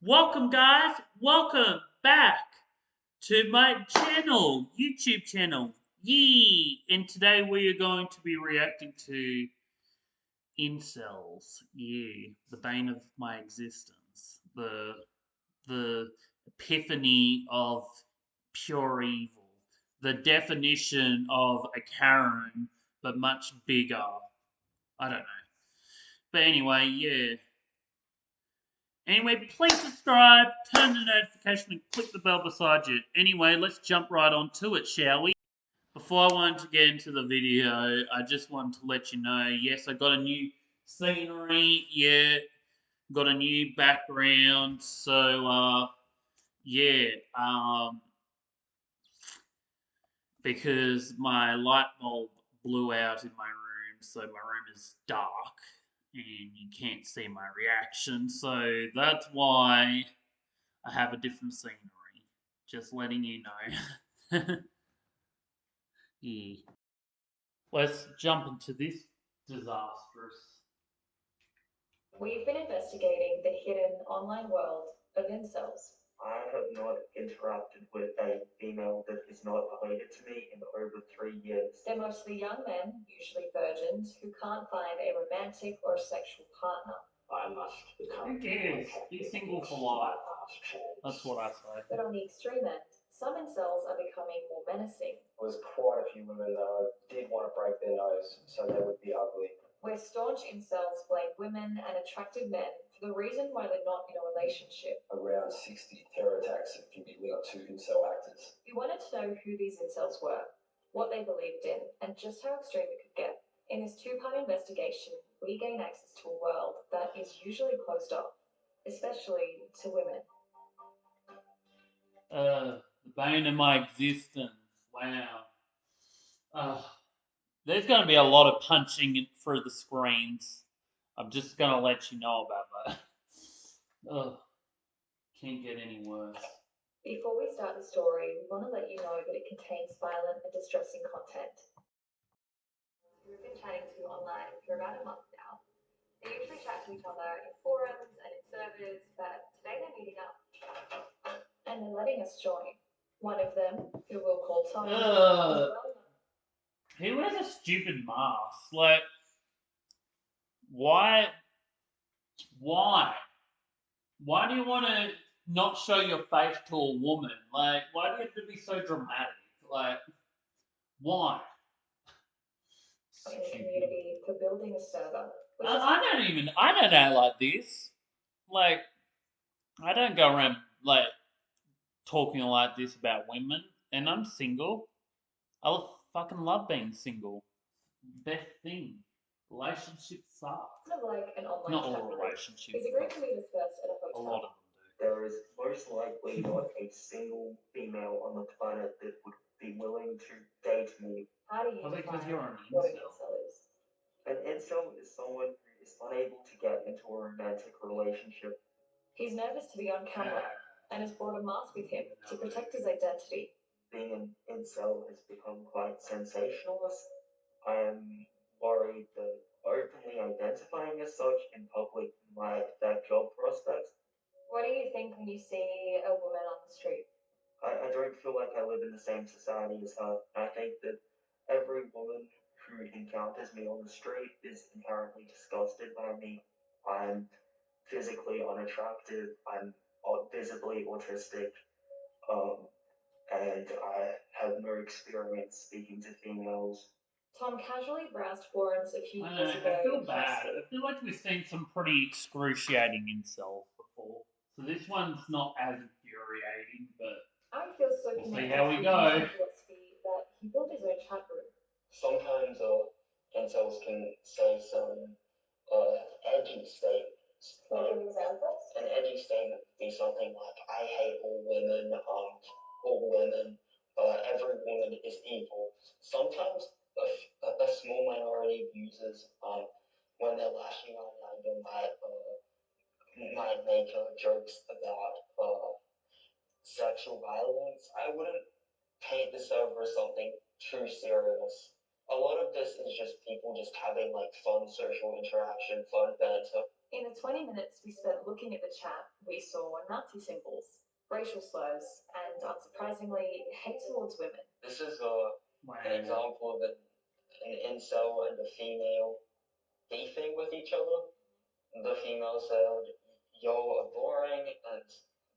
Welcome, guys. Welcome back to my channel, YouTube channel. Yee! And today we are going to be reacting to Incels. Yeah, the bane of my existence. The epiphany of pure evil. The definition of a Karen, but much bigger. I don't know. But anyway, yeah. Anyway, please subscribe, turn the notification, and click the bell beside you. Anyway, let's jump right on to it, shall we? Before I want to get into the video, I just want to let you know, yes, I got a new scenery, yeah, got a new background, so, yeah, because my light bulb blew out in my room, so my room is dark, and you can't see my reaction, so that's why I have a different scenery. Just letting you know. Yeah. Let's jump into this disastrous. We've been investigating the hidden online world of incels. I have not interacted with a female that is not related to me in over 3 years. They're mostly young men, usually virgins, who can't find a romantic or sexual partner. I must become. Who cares? Be single for life. That's what I say. But on the extreme end, some incels are becoming more menacing. There was quite a few women that did want to break their nose so they would be ugly. Where staunch incels blame women and attracted men for the reason why they're not in a relationship. Around 60 terror attacks can be linked to incel actors. We wanted to know who these incels were, what they believed in, and just how extreme it could get. In this two-part investigation, we gain access to a world that is usually closed off, especially to women. The bane of my existence. Wow. There's going to be a lot of punching through the screens. I'm just going to let you know about that. Can't get any worse. Before we start the story, we want to let you know that it contains violent and distressing content. We've been chatting to online for about a month now. They usually chat to each other in forums and in servers, but today they're meeting up. And they're letting us join. One of them, who we'll call Tom, is well known. He wears a stupid mask. Like, why? Why? Why do you want to not show your face to a woman? Like, why do you have to be so dramatic? Like, why? In the community for building a server. I don't know like this. Like, I don't go around, like, talking like this about women, and I'm single. Fucking love being single. Best thing. Relationships suck. Kind of like an online Not chat all group. relationships, He's agreed to meet us first at a a hotel. lot of them There is most likely not a single female on the planet that would be willing to date me. How do you do. Because define you're an what an incel. incel is? An incel is someone who is unable to get into a romantic relationship. He's nervous to be on camera and has brought a mask with him to protect his identity. Being an incel has become quite sensationalist. I'm worried that openly identifying as such in public might affect job prospects. What do you think when you see a woman on the street? I don't feel like I live in the same society as her. I think that every woman who encounters me on the street is inherently disgusted by me. I'm physically unattractive. I'm visibly autistic. Um, and I have no experience speaking to females. Tom casually browsed forums a few I years know, ago I feel in high bad. school. I feel like we've seen some pretty excruciating incels before. So this one's not as infuriating, but I feel so we'll see connected how to we his go. philosophy that he built his own chat room. Sometimes incels can say some edgy statements. Can you give examples? An edgy statement would be something like, I hate all women, every woman is evil. Sometimes a small minority of users, when they're lashing out in anger, might make jokes about sexual violence. I wouldn't paint this over as something too serious. A lot of this is just people just having like fun social interaction, fun banter. In the 20 minutes we spent looking at the chat, we saw Nazi symbols, racial slurs, and unsurprisingly, hate towards women. This is an example of an incel and a female beefing with each other. The female said, "You're boring," and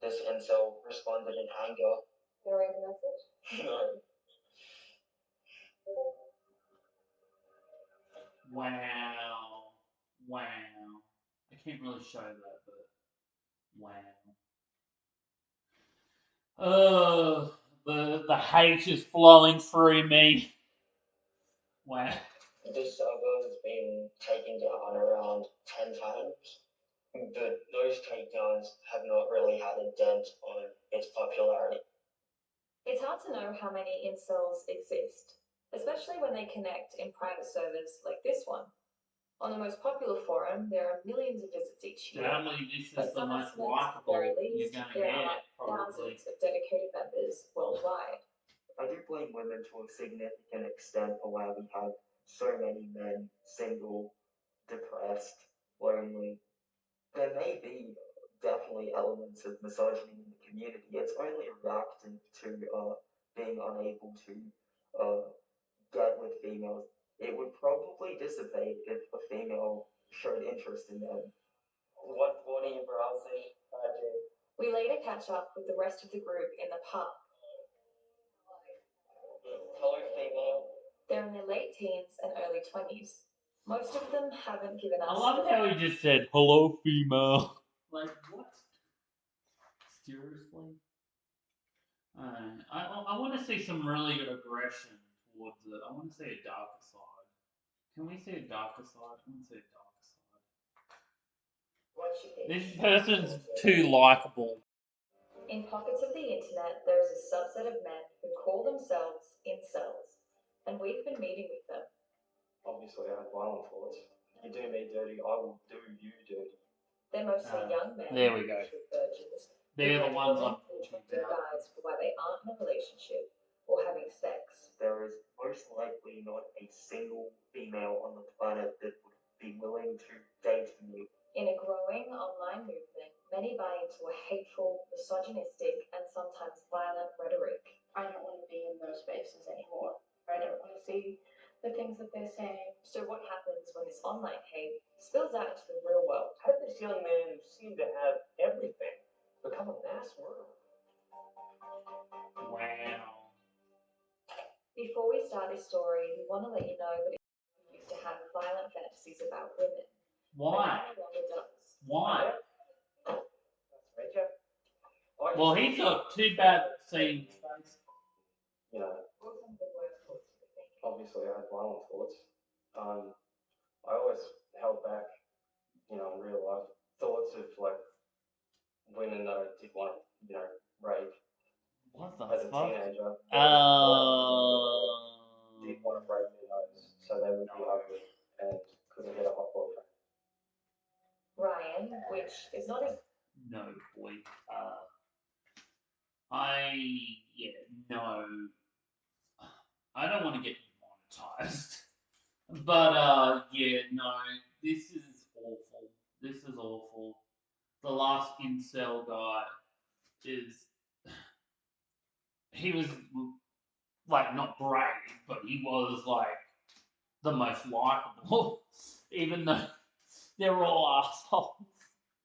this incel responded in anger. Can I read the message? No. Wow. Wow. I can't really show that, but wow. Oh, the hate is flowing through me. Wow. This server has been taken down around 10 times, but those takedowns have not really had a dent on its popularity. It's hard to know how many incels exist, especially when they connect in private servers like this one. On the most popular forum, there are millions of visits each year. Sadly, this By is the some most estimates, at the likable very you're least, going to there are get, probably. thousands of dedicated members worldwide. I do blame women to a significant extent for why we have so many men single, depressed, lonely. There may be definitely elements of misogyny in the community. It's only a reactant to being unable to get with females. It would probably dissipate if a female showed interest in them. What are you browsing, Jay? We later catch up with the rest of the group in the pub. Hello, female. They're in their late teens and early 20s. Most of them haven't given us. I love how he just said, "Hello, female." Like, what? Seriously? I want to see some really good aggression towards it. I want to see a darker side. Can we see a darker side? I want to see a darker side. What you think? This person's too likable. In pockets of the internet, there is a subset of men who call themselves incels, and we've been meeting with them. Obviously, I have violent thoughts. You do me dirty, I will do you dirty. They're mostly young men. There we go. Usually virgins. They're the who ones blame I'm talking protective about. guys for why they aren't in a relationship or having sex. There is most likely not a single female on the planet that would be willing to date you. In a growing online movement, many buy into a hateful, misogynistic, and sometimes violent rhetoric. I don't want to be in those spaces anymore. I don't want to see the things that they're saying. So what happens when this online hate spills out into the real world? How did this young man who seemed to have everything become a mass murderer? Wow. Before we start this story, we want to let you know that he used to have violent fantasies about women. Why? But he no longer does. Why? That's right, Jeff. Well, he's got too bad seeing face. You know, What were some of the worst thoughts you were thinking? obviously I had violent thoughts. I always held back, in real life, thoughts of like women that I did want to, rape What the as a fuck? teenager. Oh. Did want to break their nose so they would be ugly and couldn't get a hot boyfriend. Ryan, which is not as No, boy. No. I don't want to get demonetized. But, no. This is awful. This is awful. The last incel guy is. He was, like, not brave, but he was, like, the most likable. Even though they're all assholes.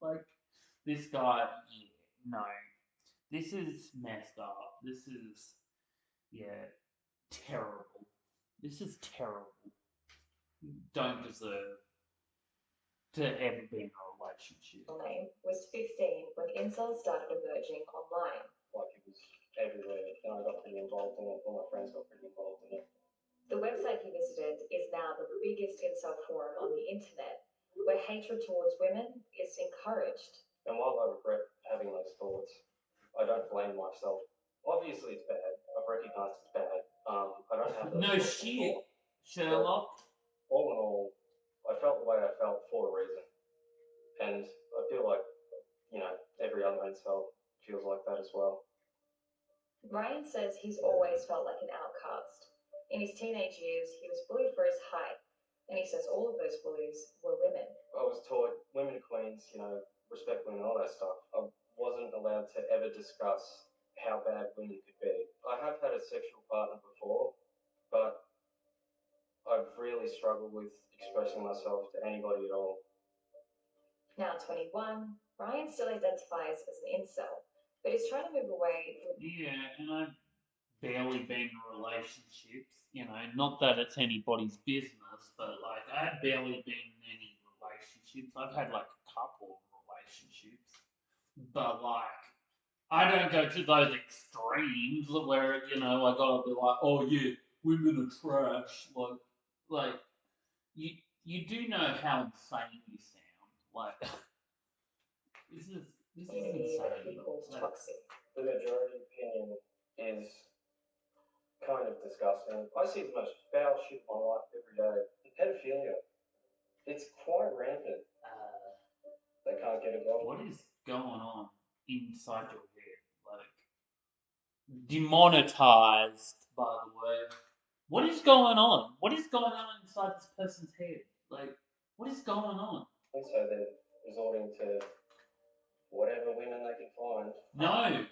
Like, this guy, no. This is messed up. This is, terrible. This is terrible. Don't deserve to ever be in a relationship. name was 15 when incels started emerging online. Like it was everywhere, and I got pretty involved in it. All my friends got pretty involved in it. The website he visited is now the biggest incel forum on the internet, where hatred towards women is encouraged. And while I regret having those thoughts, I don't blame myself. Obviously, it's bad. I've recognized it's bad. I don't have those No thoughts shit, anymore. Sherlock. All in all, I felt the way I felt for a reason. And I feel like, every other incel feels like that as well. Ryan says he's always felt like an outcast. In his teenage years, he was bullied for his height, And he says all of those bullies were women. I was taught women are queens, respect women, all that stuff. I wasn't allowed to ever discuss how bad women could be. I have had a sexual partner before, but I've really struggled with expressing myself to anybody at all. Now 21, Ryan still identifies as an incel, but he's trying to move away from. Yeah, and I've barely been in relationships, not that it's anybody's business, but like I've barely been in any relationships. I've had like a couple of relationships, but like I don't go to those extremes where, I gotta be like, oh yeah, women are trash. Like you do know how insane you sound. Like this is Community that he insane. calls toxic. The majority opinion is kind of disgusting. I see the most foul shit in my life every day. Pedophilia. It's quite rampant. They can't get it off. What is going on inside your head? Like demonetized, by the way. What is going on? What is going on inside this person's head? Like, what is going on? And so they're resorting to whatever women they can find. No,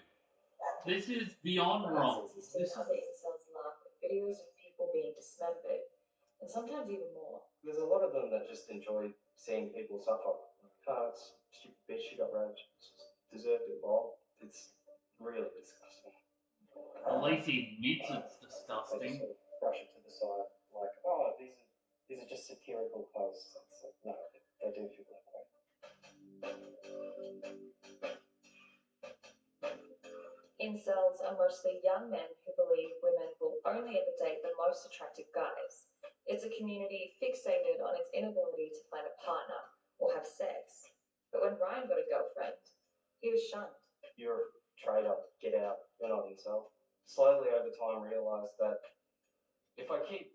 this is beyond wrong. Since he's seen other incels laugh at videos of people being dismembered, and sometimes even more. There's a lot of them that just enjoy seeing people suffer. It's stupid bitch, she got raped. Deserved it. Well, it's really disgusting. At least he admits it's They just disgusting. sort of brush it to the side, like, oh, these are just satirical posts. It's like, no, they do feel that way. Incels are mostly young men who believe women will only ever date the most attractive guys. It's a community fixated on its inability to find a partner or have sex. But when Ryan got a girlfriend, he was shunned. You're a traitor, get out, you're not incel. Slowly over time realised that if I keep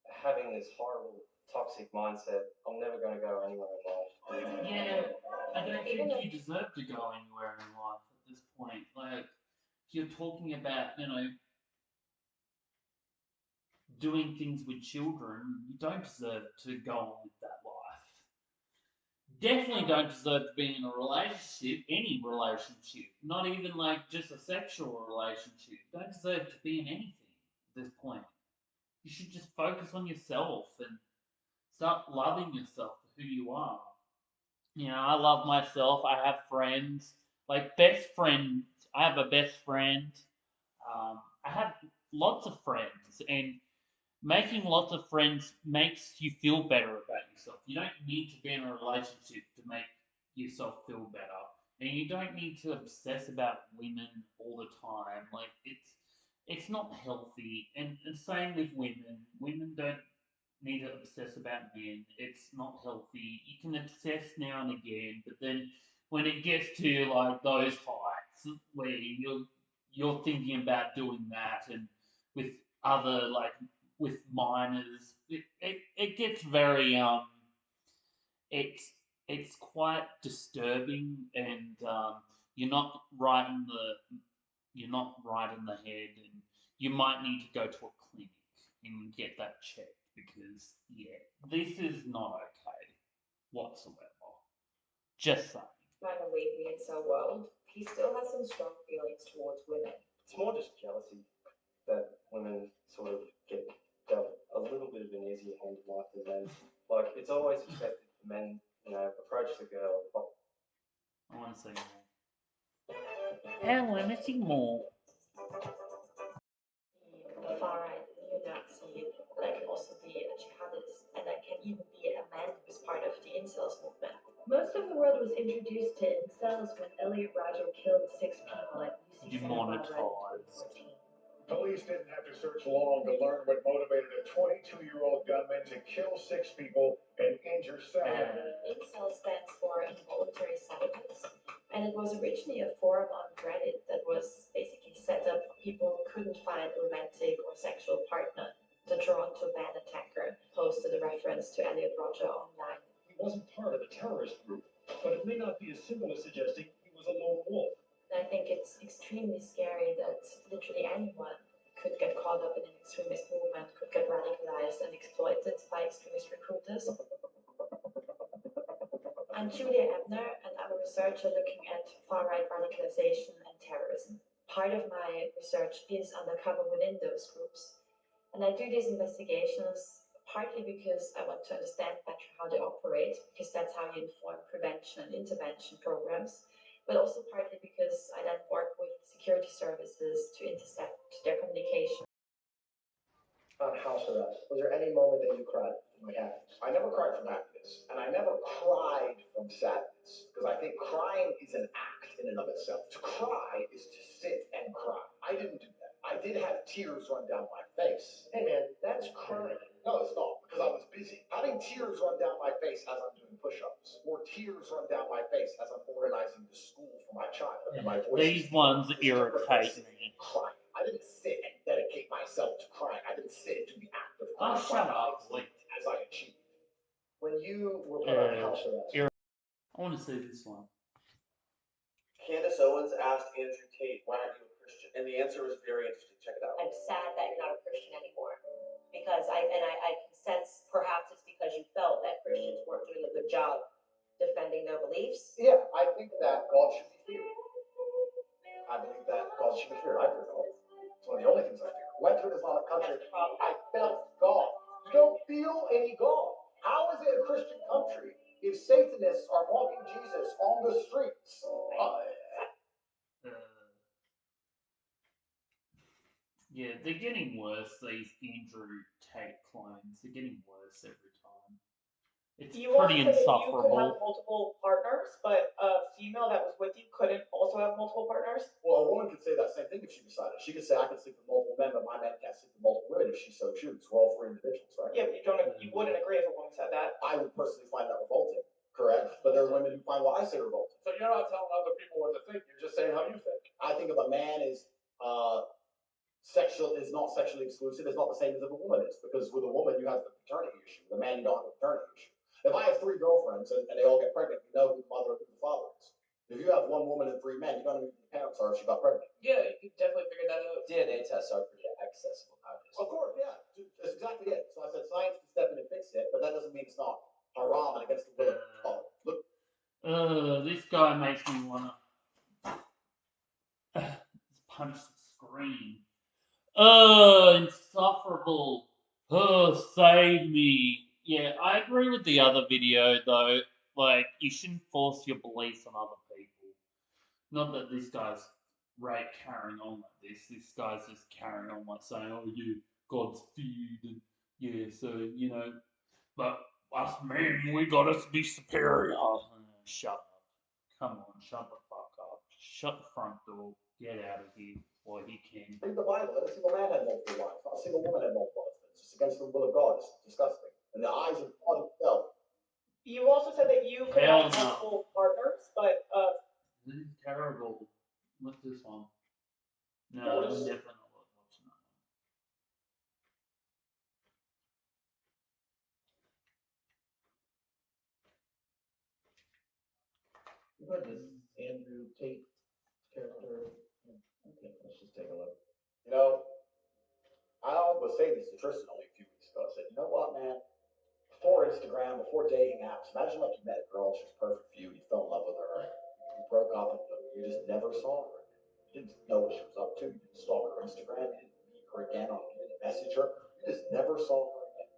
having this horrible toxic mindset, I'm never going to go anywhere in life. Yeah, I don't think you deserve to go anywhere in life at this point. Like, you're talking about, doing things with children, you don't deserve to go on with that life. Definitely don't deserve to be in a relationship, any relationship, not even like just a sexual relationship. Don't deserve to be in anything at this point. You should just focus on yourself and start loving yourself for who you are. I love myself. I have friends, like best friends. I have a best friend. I have lots of friends, and making lots of friends makes you feel better about yourself. You don't need to be in a relationship to make yourself feel better, and you don't need to obsess about women all the time. Like it's not healthy. And same with women. Women don't need to obsess about men. It's not healthy. You can obsess now and again, but then when it gets to like those heights where you're thinking about doing that and with other like with minors, it gets very it's it's quite disturbing and you're not right in the you're not right in the head and you might need to go to a clinic and get that checked because yeah, this is not okay whatsoever. Just saying. Trying to leave the incel world, he still has some strong feelings towards women. It's more just jealousy that women sort of get dealt a little bit of an easier hand in life than men. Like, it's always expected for men, approach the girl. I want to see more. I want to see more. The far right neo-Nazi, that can also be a jihadist, and that can even be a man who's part of the incels movement. Most of the world was introduced to incels when Elliot Rodger killed 6 people at UC Santa Barbara in Demonetized. 2014. Police didn't have to search long to learn what motivated a 22-year-old gunman to kill 6 people and injure 7. Incel stands for involuntary celibate, and it was originally a forum on Reddit that was basically set up for people who couldn't find a romantic or sexual partner. The Toronto van attacker posted a reference to Elliot Rodger online. He wasn't part of a terrorist group, but it may not be as simple as suggesting he was a lone wolf. I think it's extremely scary that literally anyone could get caught up in an extremist movement, could get radicalized and exploited by extremist recruiters. far-right radicalization and terrorism. Part of my research is undercover within those groups. And I do these investigations partly because I want to understand better how they operate, because that's how you inform prevention and intervention programs, but also partly because I then work with security services to intercept their communication. On house arrest, was there any moment that you cried from happiness? I never cried from happiness, and I never cried from sadness, because I think crying is an act in and of itself. To cry is to sit and cry. I didn't do that. I did have tears run down my face. Hey man, that's crying. No, it's not, because I was busy. Having tears run down my face as I'm doing push-ups, or tears run down my face as I'm organizing the school for my child, and my voice. These ones irritate me. Crying. I didn't sit and dedicate myself to crying. I didn't sit and do the act of Oh, crying. shut up, boy. As I achieved. When you were put on house arrest. I want to see this one. Candace Owens asked Andrew Tate, "Why aren't you a Christian?" And the answer was very interesting. Check it out. I'm sad that you're not a Christian anymore, because I can sense perhaps it's because you felt that Christians weren't doing a good job defending their beliefs. Yeah, I think that God should be feared. I believe that God should be feared. I fear God. It's one of the only things I fear. Went to an Islamic country. That's the problem. I felt God. You don't feel any God. How is it a Christian country if Satanists are mocking Jesus on the streets? Yeah, they're getting worse, these Andrew Tate clones. They're getting worse every time. It's You also pretty said that you could have insufferable. multiple partners, but a female that was with you couldn't also have multiple partners? Well, a woman could say that same thing if she decided. She could say, I can sleep with multiple men, but my man can't sleep with multiple women if she so chooses. We're all free individuals, right? Yeah, but you wouldn't agree if a woman said that. I would personally find that revolting, correct? But there are women who find what I say revolting. So you're not telling other people what to think, you're just saying how you think. I think if a man is not sexually exclusive, it's not the same as if a woman is. Because with a woman, you have the paternity issue. With a man, you don't have the paternity issue. If I have 3 girlfriends and they all get pregnant, you know who the mother and who the father is. If you have 1 woman and 3 men, you don't know who the parents are if she got pregnant. Yeah, you could definitely figure that out. DNA tests are pretty accessible nowadays. Of course, yeah. That's exactly it. So I said science can step in and fix it, but that doesn't mean it's not haram and against the will of God. Look. This guy makes me wanna punch the screen. Insufferable. Save me. Yeah, I agree with the other video though. Like, you shouldn't force your beliefs on other people. Not that this guy's carrying on like this. This guy's just carrying on like saying, "Oh, yeah, God's feared," and yeah, so you know. But us men, we gotta be superior. Shut up. Come on, shut the fuck up. Shut the front door. Get out of here while you can. Read the Bible. Every single man had multiple wives. Not a single woman had multiple husbands. It's against the will of God. It's disgusting. In the eyes of God himself. You also said that you could Hell have no. multiple partners, but This is terrible. What's this one? No, I'm definitely not watching that one. What is Andrew Tate character? Okay, let's just take a look. You know, I was saying this to Tristan only a few weeks ago. I said, you know what, man? Before Instagram, before dating apps, imagine like you met a girl, she was perfect for you, you fell in love with her, you broke up and you just never saw her. You didn't know what she was up to, you didn't stalk her Instagram, you didn't meet her again, you didn't message her, you just never saw her again.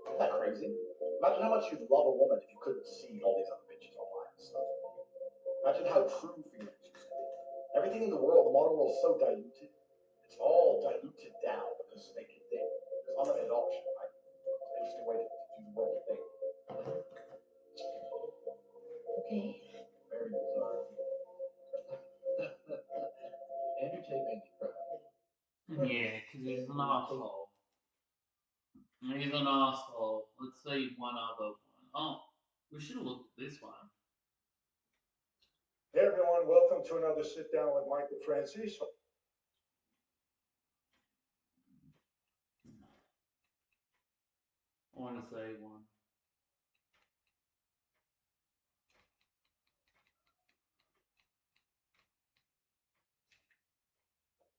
Isn't that crazy? Imagine how much you'd love a woman if you couldn't see all these other bitches online and stuff. Imagine how true feelings used to be. Everything in the world, the modern world is so diluted. It's all diluted down because there's unlimited option, right? It's an interesting way to do the world thing. Okay. Very bizarre. Andrew Tate made me cry. Yeah, because he's an asshole. He's an asshole. Let's see one other one. Oh, we should have looked at this one. Hey everyone, welcome to another sit down with Michael Francis. I want to say one.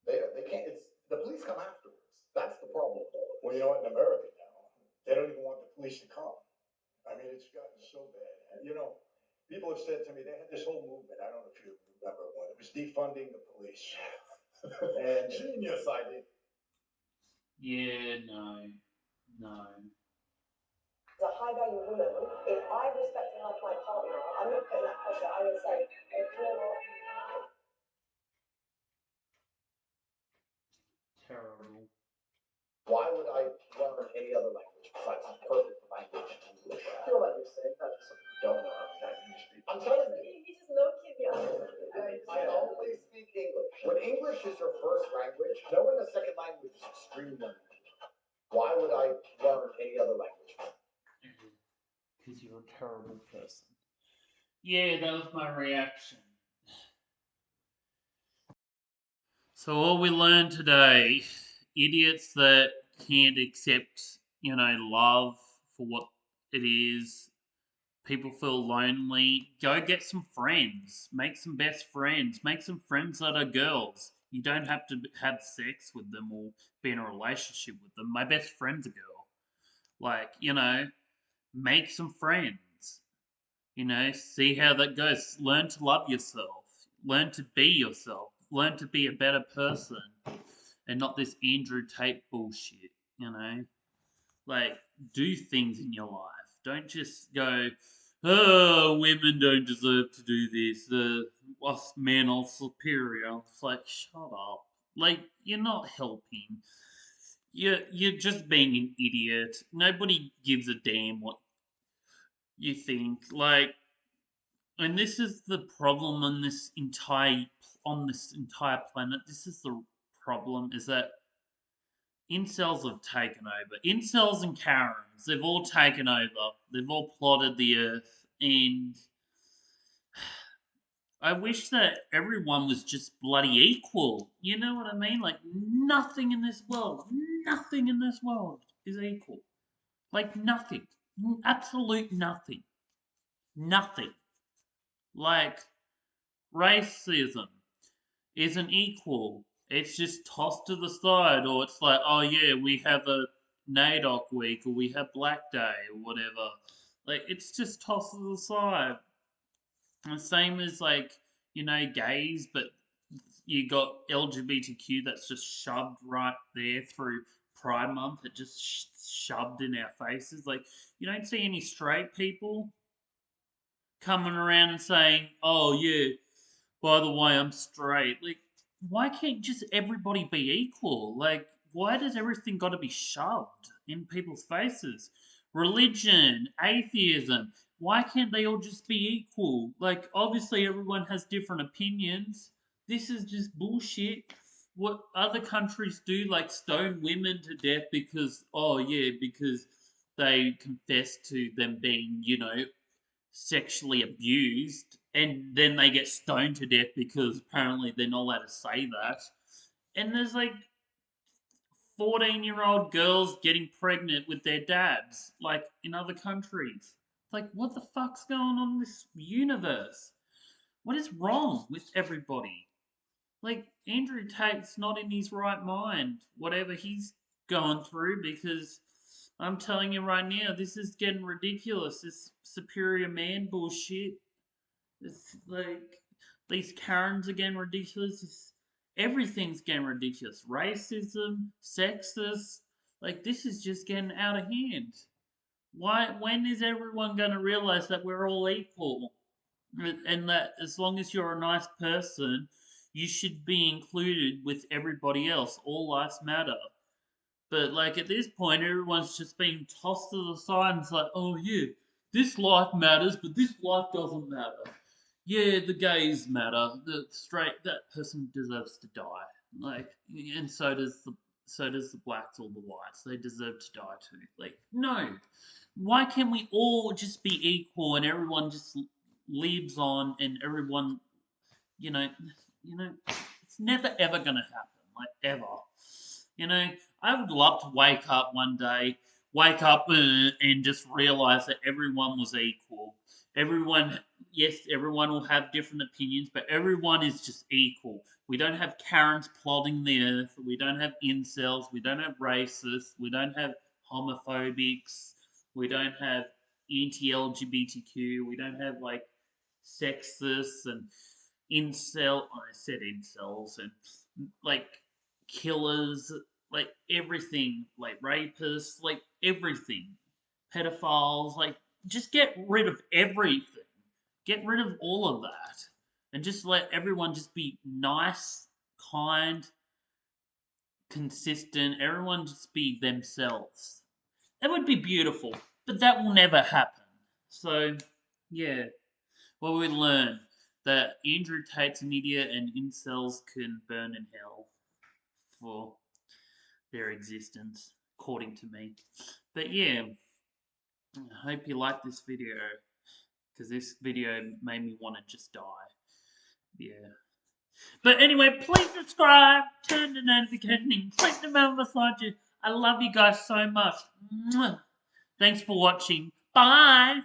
They can't. It's the police come afterwards. That's the problem. Well, you know what? In America now, they don't even want the police to come. I mean, it's gotten so bad. You know, People have said to me, they had this whole movement, I don't know if you remember one, it was defunding the police. And genius idea. Yeah, no. As a high value woman, if I respect and like my partner, I'm not putting that pressure. I would say, hey, you know what? Terrible. Why would I learn any other language besides the perfect language, English? I feel like you're saying that to something you don't know how to English speak. I'm telling you. He just low key me understand. I only speak English. When English is your first language, knowing a second language is extremely important. Why would I learn any other language? Because you're a terrible person. Yeah, that was my reaction. So all we learned today, idiots that can't accept, love for what it is. People feel lonely. Go get some friends. Make some best friends. Make some friends that are girls. You don't have to have sex with them or be in a relationship with them. My best friend's a girl. Like, make some friends. See how that goes. Learn to love yourself. Learn to be yourself. Learn to be a better person. And not this Andrew Tate bullshit, Like, do things in your life. Don't just go, oh, women don't deserve to do this. Us men are superior. It's like, shut up. Like, you're not helping. You're just being an idiot. Nobody gives a damn what you think. Like, and this is the problem on this entire planet. This is the problem, is that incels have taken over. Incels and Karens, they've all taken over. They've all plotted the earth, and I wish that everyone was just bloody equal. You know what I mean? Like, nothing in this world is equal. Like, nothing. Absolute nothing. Nothing. Like, racism isn't equal. It's just tossed to the side, or it's like, oh yeah, we have a NAIDOC week, or we have Black Day, or whatever. Like, it's just tossed to the side. And the same as, like, gays, but you got LGBTQ that's just shoved right there through Pride Month. It just shoved in our faces. Like, you don't see any straight people coming around and saying, oh yeah, by the way, I'm straight. Like, why can't just everybody be equal? Like, why does everything got to be shoved in people's faces? Religion, atheism, why can't they all just be equal? Like, obviously, everyone has different opinions. This is just bullshit. What other countries do, like, stone women to death because, oh, yeah, because they confess to them being, sexually abused, and then they get stoned to death because apparently they're not allowed to say that. And there's like 14-year-old girls getting pregnant with their dads, like in other countries. Like, what the fuck's going on in this universe? What is wrong with everybody? Like, Andrew Tate's not in his right mind, whatever he's going through, because I'm telling you right now, this is getting ridiculous. This superior man bullshit. It's like, these Karens are getting ridiculous. Everything's getting ridiculous. Racism, sexist. Like, this is just getting out of hand. When is everyone going to realize that we're all equal? And that as long as you're a nice person, you should be included with everybody else. All lives matter. But like, at this point, everyone's just being tossed to the side and it's like, oh yeah, this life matters, but this life doesn't matter. Yeah, the gays matter. The straight, that person deserves to die. Like, and so does the blacks or the whites. They deserve to die too. Like, no. Why can't we all just be equal and everyone just lives on and everyone, you know, it's never ever gonna happen. Like, ever. I would love to wake up one day, and just realize that everyone was equal. Everyone, yes, everyone will have different opinions, but everyone is just equal. We don't have Karens plotting the earth. We don't have incels. We don't have racists. We don't have homophobics. We don't have anti-LGBTQ. We don't have, like, sexist and I said incels, and like killers, like everything, like rapists, like everything, pedophiles, like just get rid of everything. Get rid of all of that. And just let everyone just be nice, kind, consistent, everyone just be themselves. That would be beautiful, but that will never happen. So, yeah. Well, we learn that Andrew Tate's an idiot and incels can burn in hell for their existence, according to me. But yeah, I hope you liked this video, because this video made me want to just die. Yeah. But anyway, please subscribe, turn the notification, click the bell beside you. I love you guys so much. Mwah. Thanks for watching. Bye.